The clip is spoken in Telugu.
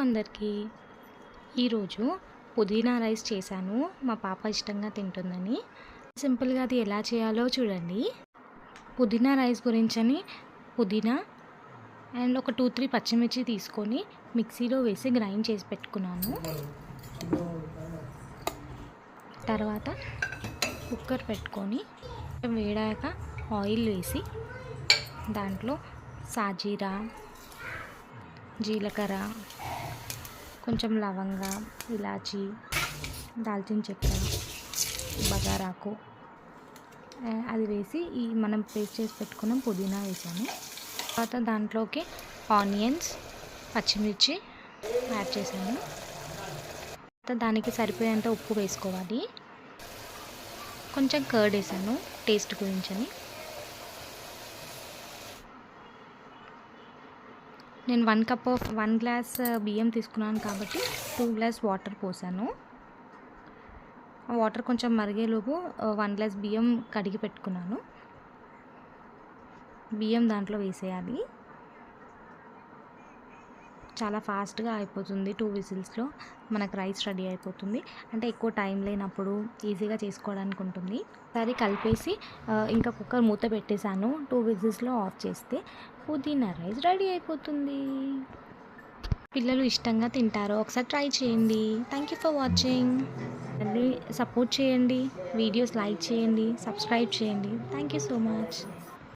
అందరికీ ఈరోజు పుదీనా రైస్ చేశాను. మా పాప ఇష్టంగా తింటుందని. సింపుల్గా అది ఎలా చేయాలో చూడండి. పుదీనా రైస్ గురించని పుదీనా అండ్ ఒక 2-3 పచ్చిమిర్చి తీసుకొని మిక్సీలో వేసి గ్రైండ్ చేసి పెట్టుకున్నాను. తర్వాత కుక్కర్ పెట్టుకొని వేడాక ఆయిల్ వేసి దాంట్లో సాజీరా, జీలకర్ర, కొంచెం లవంగ, ఇలాచి, దాల్చిన చెక్క, బగారాకు అది వేసి మనం పేస్ట్ చేసి పెట్టుకున్న పుదీనా వేసాను. తర్వాత దాంట్లోకి ఆనియన్స్, పచ్చిమిర్చి యాడ్ చేశాను. తర్వాత దానికి సరిపోయేంత ఉప్పు వేసుకోవాలి. కొంచెం కర్డ్ వేసాను టేస్ట్ గురించని. నేను 1 గ్లాస్ బియ్యం తీసుకున్నాను కాబట్టి 2 గ్లాస్ వాటర్ పోసాను. వాటర్ కొంచెం మరిగేలోపు 1 గ్లాస్ బియ్యం కడిగి పెట్టుకున్నాను. బియ్యం దాంట్లో వేసేయాలి. చాలా ఫాస్ట్గా అయిపోతుంది. 2 విజిల్స్లో మనకు రైస్ రెడీ అయిపోతుంది. అంటే ఎక్కువ టైం లేనప్పుడు ఈజీగా చేసుకోవడానికి ఉంటుంది. ఒకసారి కలిపేసి ఇంకా కుక్కర్ మూత పెట్టేశాను. 2 విజిల్స్లో ఆఫ్ చేస్తే పుదీనా రైస్ రెడీ అయిపోతుంది. పిల్లలు ఇష్టంగా తింటారు. ఒకసారి ట్రై చేయండి. Thank you for watching. మళ్ళీ సపోర్ట్ చేయండి. వీడియోస్ లైక్ చేయండి, సబ్స్క్రైబ్ చేయండి. Thank you so much.